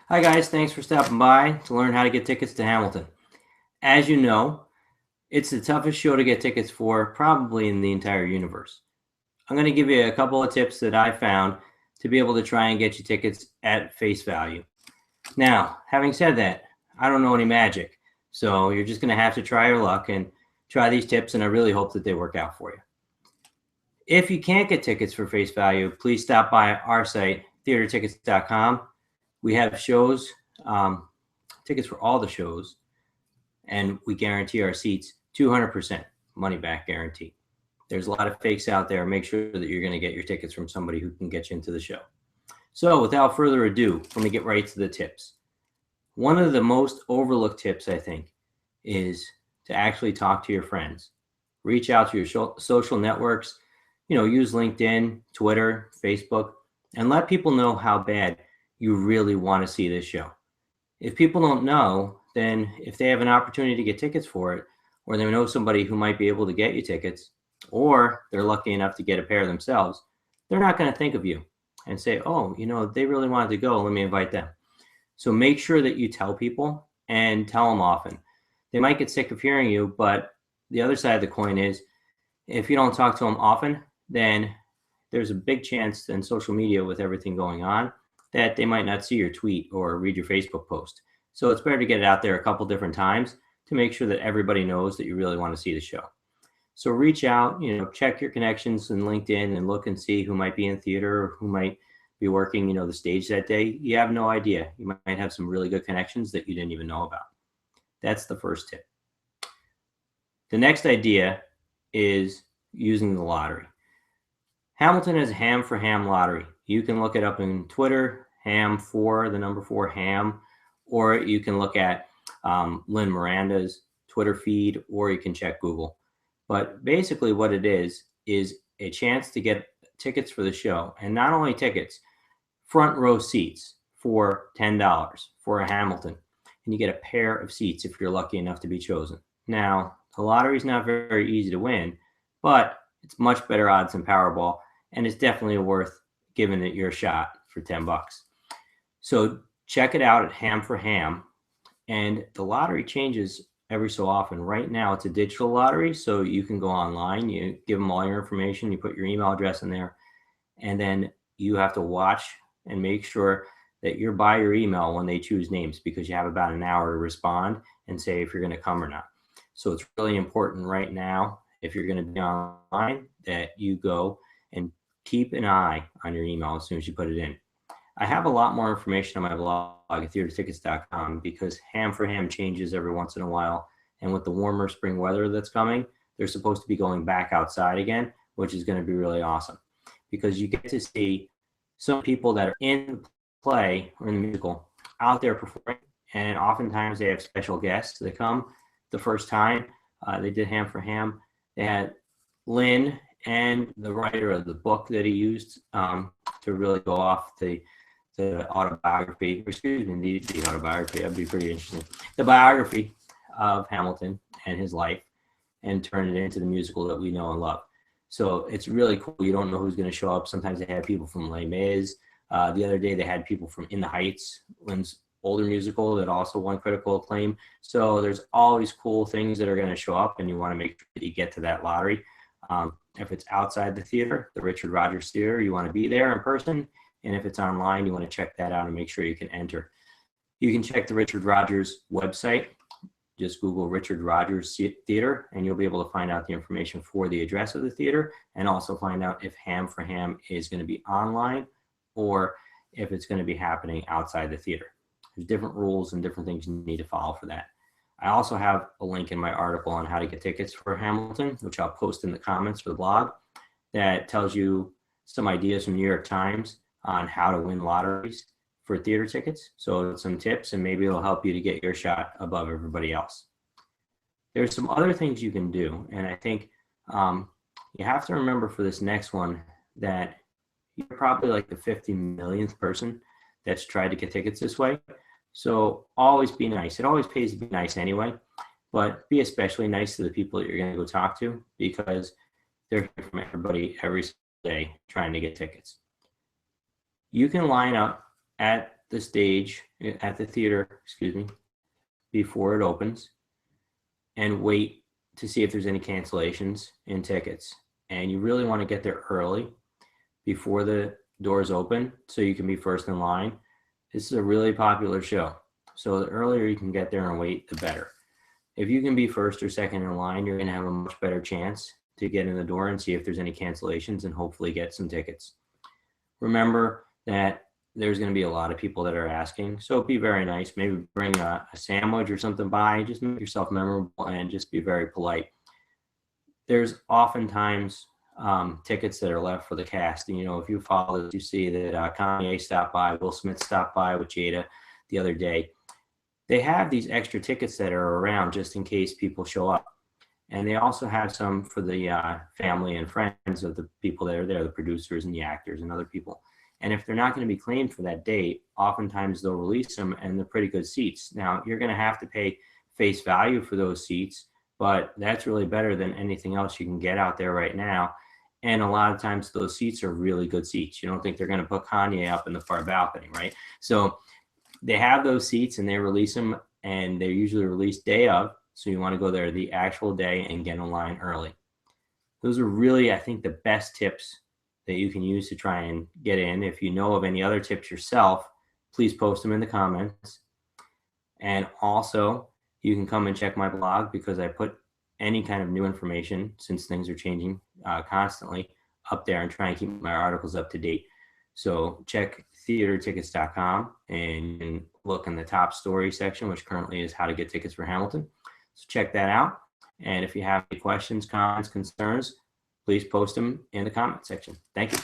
Hi guys, thanks for stopping by to learn how to get tickets to Hamilton. As you know, it's the toughest show to get tickets for probably in the entire universe. I'm going to give you a couple of tips that I found to be able to try and get you tickets at face value. Now, having said that, I don't know any magic, so you're just going to have to try your luck and try these tips, and I really hope that they work out for you. If you can't get tickets for face value, please stop by our site, theatertickets.com. We have shows, tickets for all the shows, and we guarantee our seats 200% money back guarantee. There's a lot of fakes out there. Make sure that you're going to get your tickets from somebody who can get you into the show. So without further ado, let me get right to the tips. One of the most overlooked tips, I think, is to actually talk to your friends. Reach out to your social networks, use LinkedIn, Twitter, Facebook, and let people know how bad you really want to see this show. If people don't know, then if they have an opportunity to get tickets for it, or they know somebody who might be able to get you tickets, or they're lucky enough to get a pair themselves, they're not going to think of you and say, oh, they really wanted to go, let me invite them. So make sure that you tell people and tell them often. They might get sick of hearing you, but the other side of the coin is if you don't talk to them often, then there's a big chance in social media with everything going on that they might not see your tweet or read your Facebook post. So it's better to get it out there a couple different times to make sure that everybody knows that you really want to see the show. So reach out, check your connections in LinkedIn and look and see who might be in theater or who might be working, the stage that day. You have no idea. You might have some really good connections that you didn't even know about. That's the first tip. The next idea is using the lottery. Hamilton has a ham for ham lottery. You can look it up in Twitter, ham4, the number 4 ham, or you can look at Lynn Miranda's Twitter feed, or you can check Google. But basically what it is a chance to get tickets for the show, and not only tickets, front row seats for $10 for a Hamilton, and you get a pair of seats if you're lucky enough to be chosen. Now, the lottery is not very easy to win, but it's much better odds than Powerball, and it's definitely worth giving it your shot for $10. So check it out at Ham for Ham, and the lottery changes every so often. Right now, it's a digital lottery, so you can go online, you give them all your information, you put your email address in there, and then you have to watch and make sure that you're by your email when they choose names, because you have about an hour to respond and say if you're going to come or not. So it's really important right now, if you're going to be online, that you go and keep an eye on your email as soon as you put it in. I have a lot more information on my blog at theatertickets.com because Ham for Ham changes every once in a while. And with the warmer spring weather that's coming, they're supposed to be going back outside again, which is going to be really awesome because you get to see some people that are in the play or in the musical out there performing. And oftentimes they have special guests that come. The first time they did Ham for Ham, they had Lynn and the writer of the book that he used to really go off the autobiography, the autobiography, that'd be pretty interesting. The biography of Hamilton and his life, and turn it into the musical that we know and love. So it's really cool. You don't know who's going to show up. Sometimes they have people from Les Mis. The other day they had people from In the Heights, Lynn's older musical that also won critical acclaim. So there's always cool things that are going to show up, and you want to make sure that you get to that lottery. If it's outside the theater, the Richard Rodgers Theater, you want to be there in person. And if it's online, you want to check that out and make sure you can enter. You can check the Richard Rodgers website. Just Google Richard Rodgers Theater, and you'll be able to find out the information for the address of the theater, and also find out if Ham for Ham is going to be online or if it's going to be happening outside the theater. There's different rules and different things you need to follow for that. I also have a link in my article on how to get tickets for Hamilton, which I'll post in the comments for the blog, that tells you some ideas from New York Times on how to win lotteries for theater tickets. So some tips, and maybe it'll help you to get your shot above everybody else. There's some other things you can do, and I think you have to remember for this next one that you're probably like the 50 millionth person that's tried to get tickets this way. So always be nice. It always pays to be nice anyway, but be especially nice to the people that you're going to go talk to, because they're here from everybody every day trying to get tickets. You can line up at the stage at the theater, before it opens and wait to see if there's any cancellations in tickets. And you really want to get there early before the doors open so you can be first in line. This is a really popular show. So the earlier you can get there and wait, the better. If you can be first or second in line, you're going to have a much better chance to get in the door and see if there's any cancellations and hopefully get some tickets. Remember that there's going to be a lot of people that are asking, so be very nice. Maybe bring a sandwich or something by. Just make yourself memorable and just be very polite. There's oftentimes tickets that are left for the cast. And, if you follow this, you see that Kanye stopped by, Will Smith stopped by with Jada the other day. They have these extra tickets that are around just in case people show up. And they also have some for the family and friends of the people that are there, the producers and the actors and other people. And if they're not going to be claimed for that date, oftentimes they'll release them, and they're pretty good seats. Now, you're going to have to pay face value for those seats, but that's really better than anything else you can get out there right now. And a lot of times those seats are really good seats. You don't think they're going to put Kanye up in the far balcony, right? So they have those seats and they release them, and they're usually released day of. So you want to go there the actual day and get in line early. Those are really, I think, the best tips that you can use to try and get in. If you know of any other tips yourself, please post them in the comments. And also, you can come and check my blog, because I put any kind of new information, since things are changing constantly, up there and try and keep my articles up to date. So check theatertickets.com and you can look in the top story section, which currently is how to get tickets for Hamilton. So check that out. And if you have any questions, comments, concerns, please post them in the comment section. Thank you.